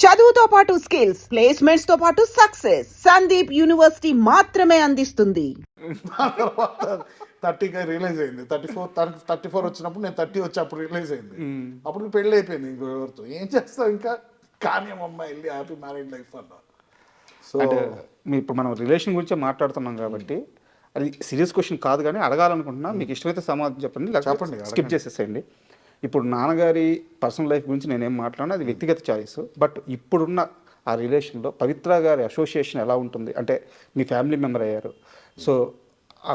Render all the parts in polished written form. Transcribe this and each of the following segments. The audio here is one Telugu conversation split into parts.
చదువుతో పాటు స్కిల్స్, ప్లేస్మెంట్స్ తో పాటు సక్సెస్ సందీప్ యూనివర్సిటీ మాత్రమే అందిస్తుంది. తర్వాత 30కి రియలైజ్ అయింది. 34 వచ్చినప్పుడు నేను 30 వచ్చి అప్పుడు రియలైజ్ అయింది. అప్పుడు పెళ్ళి అయిపోయింది. ఇంకెవరితో ఏం చేస్తావు ఇంకా, కానీ అమ్మ వెళ్ళి హ్యాపీ మ్యారీడ్ లైఫ్ అన్నా. సో అంటే ఇప్పుడు మనం రిలేషన్ గురించి మాట్లాడుతున్నాం కాబట్టి అది సీరియస్ క్వశ్చన్ కాదు, కానీ అడగాలనుకుంటున్నా. మీకు ఇష్టమైతే సమాధానం చెప్పండి, చెప్పండి, స్కిప్ చేసేసేయండి. ఇప్పుడు నాన్నగారి పర్సనల్ లైఫ్ గురించి నేనేం మాట్లాడినా అది వ్యక్తిగత చాయిస్. బట్ ఇప్పుడున్న ఆ రిలేషన్లో పవిత్ర గారి అసోసియేషన్ ఎలా ఉంటుంది అంటే మీ ఫ్యామిలీ మెంబర్ అయ్యారు, సో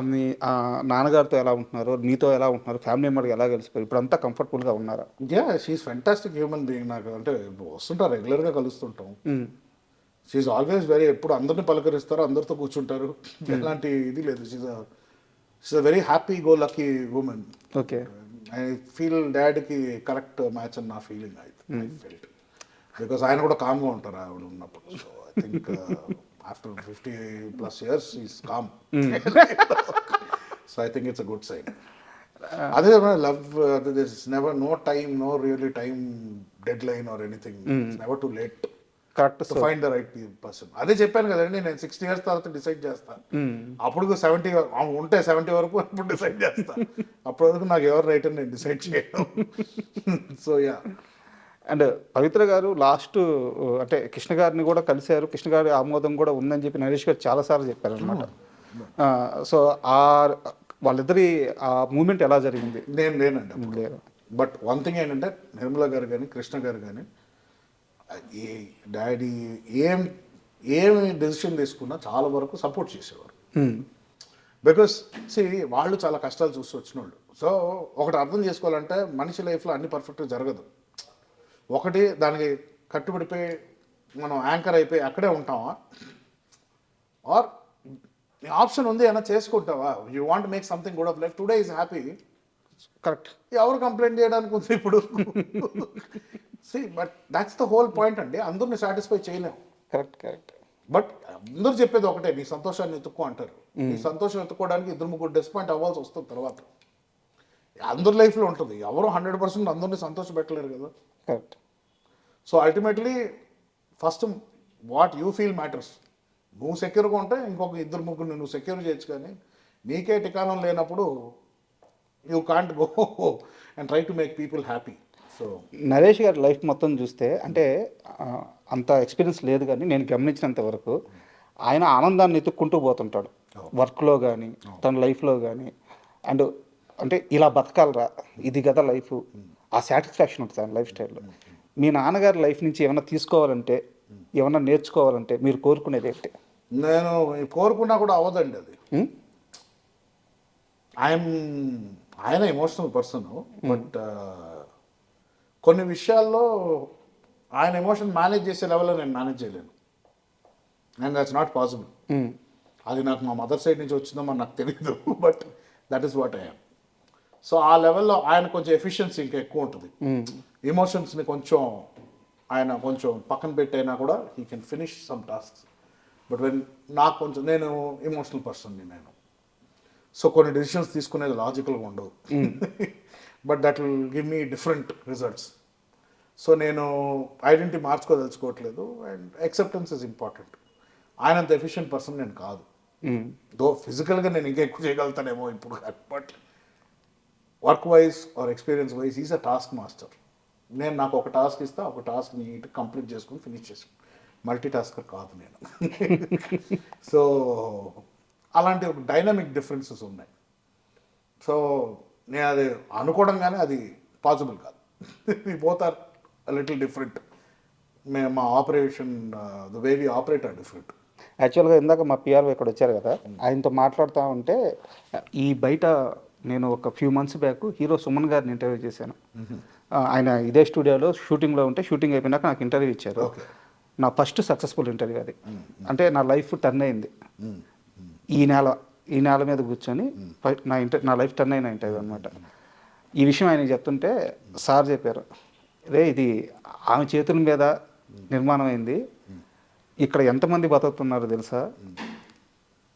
మీ నాన్నగారితో ఎలా ఉంటున్నారు, మీతో ఎలా ఉంటున్నారు, ఫ్యామిలీ మెంబర్కి ఎలా కలిసిపోయారు, ఇప్పుడు అంతా కంఫర్టబుల్గా ఉన్నారా? She is fantastic human being. నాకు అంటే వస్తుంటారు, రెగ్యులర్గా కలుస్తుంటాం. షీఈస్ ఆల్వేస్ వెరీ, ఎప్పుడు అందరిని పలకరిస్తారు, అందరితో కూర్చుంటారు, ఎలాంటి ఇది లేదు. She's a very happy go lucky women. Okay, I feel డాడ్కి కరెక్ట్ మ్యాచ్ అని నా ఫీలింగ్. ఐ ఫెల్ట్ బికాస్ ఆయన కూడా కామ్గా ఉంటారు ఆవిడ ఉన్నప్పుడు. So I think after 50+ years is calm. So I think it's a good sign. అదే love, this never no time, no really time deadline or anything. It's never too late correct to find the right person. అదే చెప్పాను కదండి, నేను 60 years తర్వాత డిసైడ్ చేస్తాను. అప్పుడు 70 ఉంటే 70 వరకు అప్పుడు డిసైడ్ చేస్తాను. అప్పటి వరకు నాకు ఎవరు రైట్ అని నేను డిసైడ్ చేయను. So yeah. అండ్ పవిత్ర గారు లాస్ట్ అంటే కృష్ణ గారిని కూడా కలిశారు, కృష్ణ గారి ఆమోదం కూడా ఉందని చెప్పి నరేష్ గారు చాలాసార్లు చెప్పారు అనమాట. సో వాళ్ళిద్దరి ఆ మూమెంట్ ఎలా జరిగింది? నేను లేనండి. బట్ వన్ థింగ్ ఏంటంటే, నిర్మల గారు కానీ కృష్ణ గారు కానీ ఈ డాడీ ఏమి డెసిషన్ తీసుకున్నా చాలా వరకు సపోర్ట్ చేసేవారు. బికాస్ వాళ్ళు చాలా కష్టాలు చూసి వచ్చిన వాళ్ళు. సో ఒకటి అర్థం చేసుకోవాలంటే, మనిషి లైఫ్లో అన్ని పర్ఫెక్ట్గా జరగదు. ఒకటి దానికి కట్టుబడిపోయి మనం యాంకర్ అయిపోయి అక్కడే ఉంటావా, ఆర్ ఆప్షన్ ఉంది ఏమైనా చేసుకుంటావా. You want make something good of life. Today is happy, correct. ఎవరు కంప్లైంట్ చేయడానికి ఉంది ఇప్పుడు. But that's the whole point అండి. అందరిని సాటిస్ఫై చేయలేము. కరెక్ట్. బట్ అందరూ చెప్పేది ఒకటే, నీ సంతోషాన్ని ఎత్తుక్కో అంటారు. నీ సంతోషం ఎత్తుకోవడానికి 2-3 డిసప్పాయింట్ అవ్వాల్సి వస్తుంది తర్వాత. అందరి లైఫ్లో ఉంటుంది. ఎవరు 100% అందరినీ సంతోష పెట్టలేరు కదా. Correct. So ultimately first what you feel matters. నువ్వు సెక్యూర్గా ఉంటే ఇంకొక 2-3 నువ్వు సెక్యూర్ చేయొచ్చు, కానీ నీకే టికానం లేనప్పుడు you can't go and try to make people happy. So Naresh గారి లైఫ్ మొత్తం చూస్తే అంటే అంత ఎక్స్పీరియన్స్ లేదు, కానీ నేను గమనించినంత వరకు ఆయన ఆనందాన్ని ఎత్తుక్కుంటూ పోతుంటాడు వర్క్లో కానీ తన లైఫ్లో కానీ. అండ్ అంటే ఇలా బతకాలరా, ఇది కదా లైఫ్, ఆ సాటిస్ఫాక్షన్ ఉంటుంది ఆయన లైఫ్ స్టైల్లో. మీ నాన్నగారి లైఫ్ నుంచి ఏమైనా తీసుకోవాలంటే, ఏమైనా నేర్చుకోవాలంటే మీరు కోరుకునేది ఏంటి? నేను కోరుకున్నా కూడా అవ్వదండి అది. ఆయన ఎమోషనల్ పర్సన్, బట్ కొన్ని విషయాల్లో ఆయన ఎమోషన్ మేనేజ్ చేసే లెవెల్లో నేను మేనేజ్ చేయలేను. And that's not possible. అది నాకు మా మదర్ సైడ్ నుంచి వచ్చిందో మరి నాకు తెలియదు, but that is what I'm. So ఆ లెవెల్లో ఆయన కొంచెం ఎఫిషియన్సీ ఇంకా ఎక్కువ ఉంటుంది. ఎమోషన్స్ని ఆయన కొంచెం పక్కన పెట్టైనా కూడా he can finish some tasks. But నాకు కొంచెం, నేను ఎమోషనల్ పర్సన్ని నేను. సో కొన్ని డెసిషన్స్ తీసుకునేది లాజికల్గా ఉండవు, but that will give me different results. So నేను ఐడెంటిటీ మార్చుకోదలుచుకోవట్లేదు. And acceptance is important. ఆయనంత ఎఫిషియెంట్ పర్సన్ నేను కాదు. దో ఫిజికల్గా నేను ఇంకా ఎక్కువ చేయగలుగుతానేమో ఇప్పుడు, but work wise or experience wise is a task master. నాకు ఒక టాస్క్ ఇస్తా, ఒక టాస్క్ నీట్ కంప్లీట్ చేసుకుని ఫినిష్ చేసాను. మల్టీ టాస్కర్ కాదు నేను. సో అలాంటి ఒక డైనమిక్ డిఫరెన్సెస్ ఉన్నాయి. సో నేను అది అనుకోవడం కానీ అది పాసిబుల్ కాదు. Both are little different. మా operation, the way we operate are different. యాక్చువల్గా ఇందాక మా పిఆర్ఓ ఇక్కడ వచ్చారు కదా, ఆయనతో మాట్లాడుతూ ఉంటే ఈ బయట నేను ఒక few months back hero Suman గారిని ఇంటర్వ్యూ చేశాను. ఆయన ఇదే స్టూడియోలో షూటింగ్లో ఉంటే, షూటింగ్ అయిపోయినాక నాకు ఇంటర్వ్యూ ఇచ్చారు. నా ఫస్ట్ సక్సెస్ఫుల్ ఇంటర్వ్యూ అది. అంటే నా లైఫ్ టర్న్ అయింది. ఈ నేల మీద కూర్చొని నా లైఫ్ టర్న్ అయిన ఇంటర్వ్యూ అనమాట. ఈ విషయం ఆయన చెప్తుంటే సార్ చెప్పారు, ఇది ఆమె చేతుల మీద నిర్మాణం అయింది, ఇక్కడ ఎంతమంది బతుకుతున్నారో తెలుసా,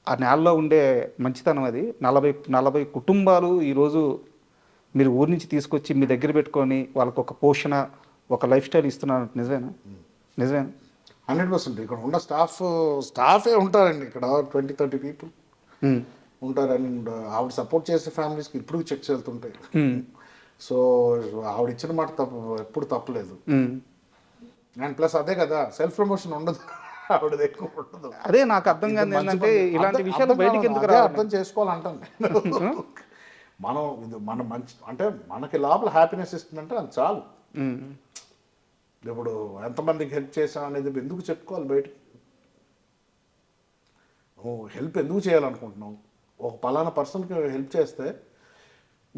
ఆ నేలలో ఉండే మంచితనం అది. 40 కుటుంబాలు ఈరోజు మీరు ఊరి నుంచి తీసుకొచ్చి మీ దగ్గర పెట్టుకొని వాళ్ళకు ఒక పోషణ, ఒక లైఫ్ స్టైల్ ఇస్తున్నారు. నిజమేనా? నిజమే. 100%. ఇక్కడ ఉన్న స్టాఫే ఉంటారండి ఇక్కడ 20-30 పీపుల్ ఉమ్. ఉంటారు. అండ్ ఆవిడ సపోర్ట్ చేసే ఫ్యామిలీస్కి ఇప్పుడు చెక్స్ వెళ్తుంటాయి. సో ఆవిడ ఇచ్చిన మాట ఎప్పుడు తప్పలేదు. అండ్ ప్లస్ అదే కదా, సెల్ఫ్ ప్రమోషన్ ఉండదు ఆవిడది, ఎక్కువ ఉండదు. అదే నాకు అర్థం కాదు ఏంటంటే ఇలాంటి విషయాలు బయటికి ఎందుకు అదే రావాలి? అర్థం చేసుకోవాలంటాను నేను. మనం ఇది మన మంచి అంటే మనకి లోపల హ్యాపీనెస్ ఇస్తుందంటే అది చాలు. ఇప్పుడు ఎంతమందికి హెల్ప్ చేసాం అనేది ఎందుకు చెప్పుకోవాలి బయటికి? నువ్వు హెల్ప్ ఎందుకు చేయాలనుకుంటున్నావు? ఒక పలానా పర్సన్కి హెల్ప్ చేస్తే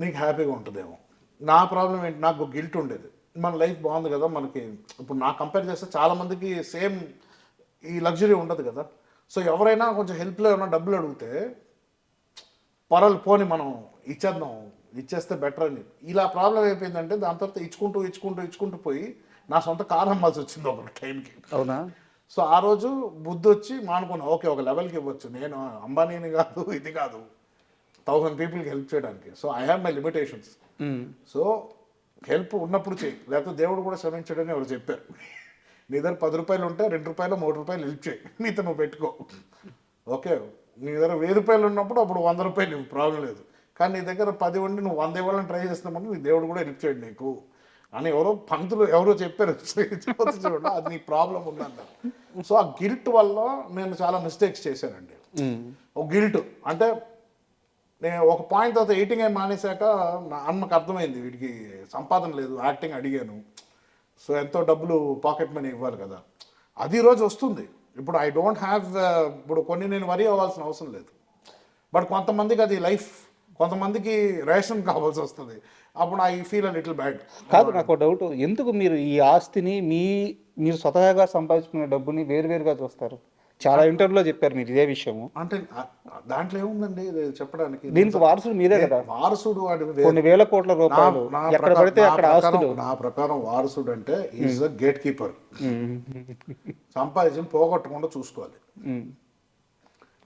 నీకు హ్యాపీగా ఉంటుందేమో. నా ప్రాబ్లం ఏంటి, నాకు గిల్ట్ ఉండేది. మన లైఫ్ బాగుంది కదా మనకి. ఇప్పుడు నా కంపేర్ చేస్తే చాలామందికి సేమ్ ఈ లగ్జరీ ఉండదు కదా. సో ఎవరైనా కొంచెం హెల్ప్లో ఏమైనా డబ్బులు అడిగితే పర్వాలేదు పోని మనం ఇచ్చేస్తే బెటర్ అని. ఇలా ప్రాబ్లం అయిపోయిందంటే దాని తర్వాత ఇచ్చుకుంటూ పోయి నా సొంత కారు అమ్మాల్సి వచ్చింది ఒక టైంకి. అవునా? సో ఆ రోజు బుద్ధి వచ్చి మానుకున్నా, ఓకే ఒక లెవెల్కి ఇవ్వచ్చు, నేను అంబానీని కాదు, ఇది కాదు, 1000 పీపుల్కి హెల్ప్ చేయడానికి. So I have my limitations. So help ఉన్నప్పుడు చేయి, లేకపోతే దేవుడు కూడా శ్రమించడని ఎవరు చెప్పారు. నీ దగ్గర 10 రూపాయలు ఉంటే 2 రూపాయలు 3 రూపాయలు హెల్ప్ చేయి, నీతో నువ్వు పెట్టుకో. ఓకే, నీ దగ్గర 1000 రూపాయలు ఉన్నప్పుడు అప్పుడు 100 రూపాయలు ఇవ్వు, ప్రాబ్లం లేదు. కానీ నీ దగ్గర 10 ఉండి నువ్వు 100 ఇవ్వాలని ట్రై చేస్తున్నప్పుడు నీ దేవుడు కూడా హెల్ప్ చేయడు నీకు అని ఎవరో చెప్పారు. చూడండి, అది నీ ప్రాబ్లం ఉందంట. సో ఆ గిల్ట్ వల్ల నేను చాలా మిస్టేక్స్ చేశానండి. ఒక గిల్ట్ అంటే నేను ఒక పాయింట్ తర్వాత ఎయిటింగ్ అయి మానేశాక నా అమ్మకి అర్థమైంది వీడికి సంపాదన లేదు, యాక్టింగ్ అడిగాను. సో ఎంతో డబ్బులు పాకెట్ మనీ ఇవ్వాలి కదా, అది ఈరోజు వస్తుంది. ఇప్పుడు ఐ డోంట్ హ్యావ్, ఇప్పుడు కొన్ని నేను వరీ అవ్వాల్సిన అవసరం లేదు. బట్ కొంతమందికి అది లైఫ్, కొంతమందికి రేషన్ కావాల్సి వస్తుంది. అప్పుడు I feel a little bad. కాదు, నాకు డౌట్, ఎందుకు మీరు ఈ ఆస్తిని మీరు స్వతహాగా సంపాదించుకునే డబ్బుని వేరువేరుగా చూస్తారు? చాలా ఇంటర్వ్యూలో చెప్పారు మీరు ఇదే విషయము. అంటే దాంట్లో ఏముందండి చెప్పడానికి? దీనికి వారసుడు మీదే కదా. వారసుడు కొన్ని వేల కోట్ల రూపాయలు ఎక్కడ పడితే అక్కడ ఆస్తులు. నా ప్రకారం వారసుడు అంటే ఈజ్ అ గేట్ కీపర్. సంపాదించి పోగొట్టకుండా చూసుకోవాలి.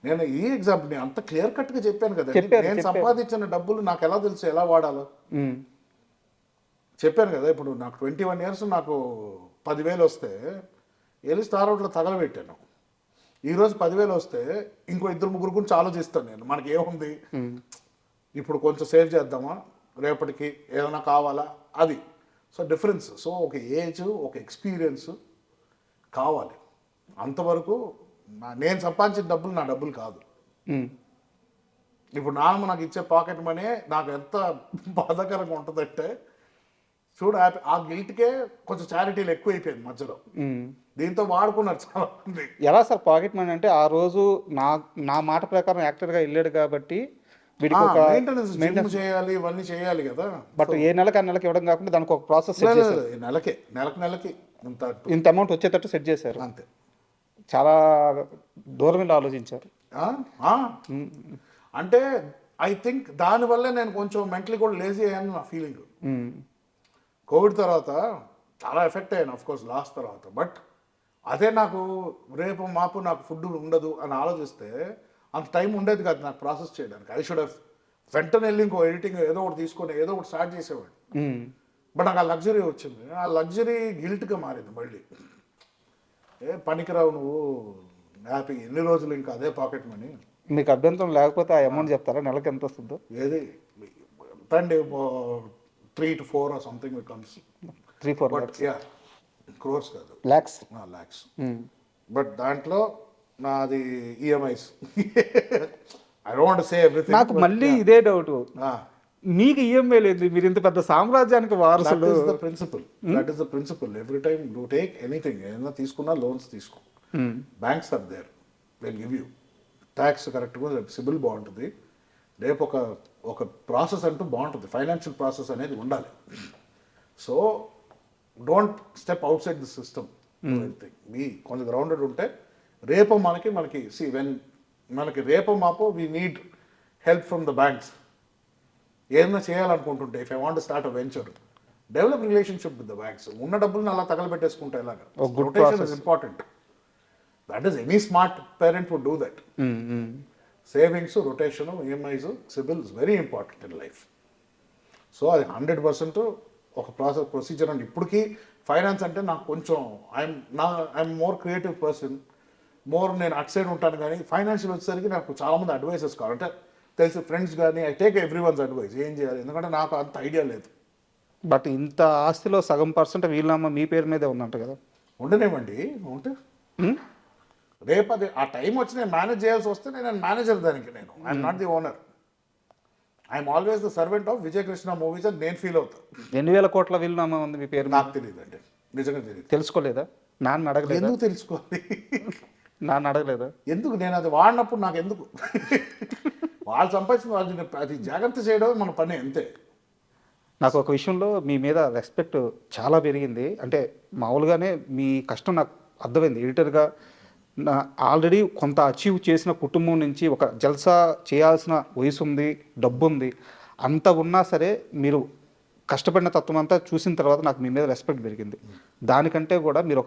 నేను ఈ ఎగ్జాంపుల్ నేను అంత క్లియర్ కట్ గా చెప్పాను కదా. నేను సంపాదించిన డబ్బులు నాకు ఎలా తెలుసు ఎలా వాడాలో చెప్పాను కదా. ఇప్పుడు నాకు 21 years నాకు 10,000 వస్తే వెళ్ళి స్టార్ అవుట్లో తగలబెట్టాను. ఈరోజు 10,000 వస్తే ఇంకో 2-3 గురించి ఆలోచిస్తాను నేను. మనకి ఏముంది, ఇప్పుడు కొంచెం సేవ్ చేద్దామా, రేపటికి ఏమైనా కావాలా, అది. So difference. సో ఒక ఏజ్, ఒక ఎక్స్పీరియన్స్ కావాలి. అంతవరకు నేను సంపాదించిన డబ్బులు నా డబ్బులు కాదు. ఇప్పుడు నాన్న నాకు ఇచ్చే పాకెట్ మనీ నాకు ఎంత బాధాకరంగా ఉంటుందంటే చూడు, ఆ గిల్ట్కే కొంచెం చారిటీలు ఎక్కువ అయిపోయింది మధ్యలో. దీంతో వాడుకున్నారు చాలా మంది. ఎలా సార్ పాకెట్ మనీ అంటే, ఆ రోజు నా మాట ప్రకారం యాక్టర్గా వెళ్ళాడు కాబట్టి వీడికి ఒక మెయింటెనెన్స్ చేయాలి, ఇవన్నీ చేయాలి కదా. బట్ ఏ నెలకి ఆ నెలకి ఇవ్వడం కాకుండా దానికి ఒక ప్రాసెస్ నెలకి ఇంత అమౌంట్ వచ్చేటట్టు సెట్ చేశారు. అంతే. చాలా దూరం వెళ్ళి ఆలోచించారు. అంటే ఐ థింక్ దానివల్లే నేను కొంచెం మెంటలీ కూడా లేజీ అయ్యాను నా ఫీలింగ్. కోవిడ్ తర్వాత చాలా ఎఫెక్ట్ అయ్యాను అఫ్కోర్స్ లాస్ట్ తర్వాత. బట్ అదే నాకు రేపు మాపు నాకు ఫుడ్ ఉండదు అని ఆలోచిస్తే అంత టైం ఉండేది కాదు నాకు ప్రాసెస్ చేయడానికి. ఐ షుడ్ హ్యావ్ వెంటనే వెళ్ళి ఇంకో ఎడిటింగ్ ఏదో ఒకటి తీసుకొని ఏదో ఒకటి స్టార్ట్ చేసేవాడు. బట్ నాకు ఆ లగ్జరీ వచ్చింది. ఆ లగ్జరీ గిల్ట్గా మారింది మళ్ళీ. పనికిరావు నువ్వు, హ్యాపీ ఎన్ని రోజులు ఇంకా అదే పాకెట్ మనీ. మీకు అభ్యంతరం లేకపోతే ఆ అమౌంట్ చెప్తారా, నెలకి ఎంత వస్తుందో? ఏది అండి 3 to 4 or something becomes 3-4 lakhs. Yeah, crores కాదు, lakhs. బట్ దాంట్లో నాది EMIs. I don't want to say everything. నాకు మళ్ళీ ఇదే డౌట్, మీకు ఈఎంఐ లేదు, మీరు ఇంత పెద్ద సామ్రాజ్యానికి వారసులు. That is the principle. Every time you take anything, ఏదైనా తీసుకున్నా లోన్స్ తీసుకో, banks are there, will give you. Tax కరెక్ట్గా, సిబిల్ బాగుంటుంది, రేపు ఒక ప్రాసెస్ అంటూ బాగుంటుంది. ఫైనాన్షియల్ ప్రాసెస్ అనేది ఉండాలి. So don't step outside the system. మీ కొంచెం గ్రౌండెడ్ ఉంటే రేపు మనకి వెన్ మనకి రేపు మాపో we need help from the banks. ఏదైనా చేయాలనుకుంటుంటే, if I want start a venture, develop relationship with the banks. ఉన్న డబ్బులను అలా తగలబెట్టేసుకుంటే ఎలాగా? Rotation is important. That is any smart parent would do that. Savings, rotation, EMIs, CIBIL is very important in life. So అది 100% ఒక ప్రొసీజర్ అండి. ఇప్పటికీ ఫైనాన్స్ అంటే నాకు కొంచెం ఐఎమ్ మోర్ క్రియేటివ్ పర్సన్, నేను అటు సైడ్ ఉంటాను. కానీ ఫైనాన్షియల్ వచ్చేసరికి నాకు చాలామంది అడ్వైసెస్ కావాలంటే తెలిసి ఫ్రెండ్స్ కానీ I take every once advice ఏం చేయాలి, ఎందుకంటే నాకు అంత ఐడియా లేదు. బట్ ఇంత ఆస్తిలో సగం పర్సెంట్ వీళ్ళమ్మ మీ పేరు మీదే ఉందంట కదా. ఉండనేమండి ఉంటే రేపు అది ఆ టైం వచ్చి నేను మేనేజ్ చేయాల్సి వస్తే నేను మేనేజర్ దానికి, I'm not the owner, I'm always the servant of Vijay Krishna movies అని నేను ఫీల్ అవుతాను. 2000 కోట్ల వీళ్ళమ్మ ఉంది మీ పేరు మీద. నాకు తెలియదు అండి, నిజంగా తెలియదు. తెలుసుకోలేదా? నాన్న అడగలేదు. ఎందుకు తెలుసుకోవాలి? నాన్న అడగలేదా? ఎందుకు? నేను అది వాడినప్పుడు నాకు ఎందుకు? వాళ్ళు సంపాదించిన వాళ్ళు అది జాగ్రత్త చేయడం మన పని అంతే. నాకు ఒక విషయంలో మీ మీద రెస్పెక్ట్ చాలా పెరిగింది. అంటే మామూలుగానే మీ కష్టం నాకు అర్థమైంది. ఎడిటర్గా ఆల్రెడీ కొంత అచీవ్ చేసిన కుటుంబం నుంచి ఒక జల్సా చేయాల్సిన వయసు ఉంది, డబ్బు ఉంది, అంత ఉన్నా సరే మీరు కష్టపడిన తత్వం అంతా చూసిన తర్వాత నాకు మీ మీద రెస్పెక్ట్ పెరిగింది. దానికంటే కూడా మీరు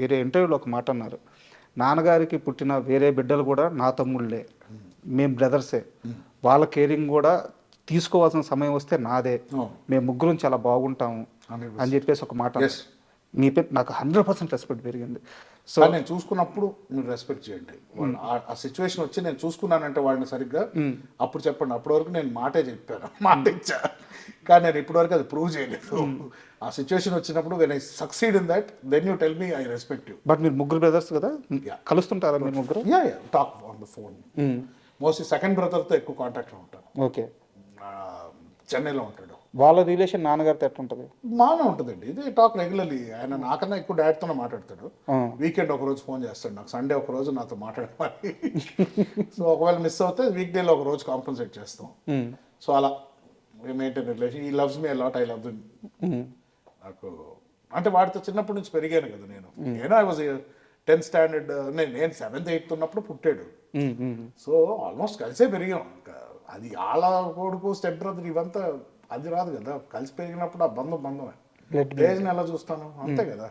వేరే ఇంటర్వ్యూలో ఒక మాట అన్నారు, నాన్నగారికి పుట్టిన వేరే బిడ్డలు కూడా నా తమ్ముళ్ళే, మేము బ్రదర్సే, వాళ్ళ కేరింగ్ కూడా తీసుకోవాల్సిన సమయం వస్తే నాదే, మేము ముగ్గురం చాలా బాగుంటాము అని చెప్పేసి ఒక మాట. మీ పేరు నాకు 100% రెస్పెక్ట్ పెరిగింది. సో నేను చూసుకున్నప్పుడు మీరు రెస్పెక్ట్ చేయండి. ఆ సిచ్యువేషన్ వచ్చి నేను చూసుకున్నానంటే వాళ్ళని సరిగ్గా అప్పుడు చెప్పండి. అప్పటి వరకు నేను మాటే చెప్పాను, మాట ఇచ్చా, కానీ నేను ఇప్పటి వరకు అది ప్రూవ్ చేయలేదు. ఆ సిచ్యువేషన్ వచ్చినప్పుడు when I succeed in that then you tell me I respect you. But మీరు ముగ్గురు బ్రదర్స్ కదా, కలుస్తుంటారా మీరు ముగ్గురు? Talk on the phone. Mostly second బ్రదర్తో ఎక్కువ కాంటాక్ట్లో ఉంటాను. ఓకే. చెన్నైలో ఉంటాడు. వాళ్ళ రిలేషన్ నాన్నగారితో ఎట్లుంటుంది? బాగానే ఉంటుందండి. ఇది టాక్ రెగ్యులర్లీ. ఆయన నాకన్నా ఎక్కువ డాడ్తోనే మాట్లాడతాడు. వీకెండ్ ఒక రోజు ఫోన్ చేస్తాడు నాకు, సండే ఒక రోజు నాతో మాట్లాడాలి. సో ఒకవేళ మిస్ అవుతే వీక్ డేలో ఒక రోజు కాంపన్సేట్ చేస్తాం. సో అలా మెయింటైన్ రిలేషన్. ఈ loves me a lot, I love him. నాకు అంటే వాడితో చిన్నప్పటి నుంచి పెరిగాను కదా నేను ఐ వాజ్ 10th స్టాండర్డ్, నేను 7th 8th ఉన్నప్పుడు పుట్టాడు. సో ఆల్మోస్ట్ కలిసే పెరిగాం. అది ఆల కొడుకు స్టెప్ బ్రదర్ ఇవంతా అది రాదు కదా, కలిసి పెరిగినప్పుడు ఆ బంధమే. ఏజ్ని ఎలా చూస్తాను అంతే కదా.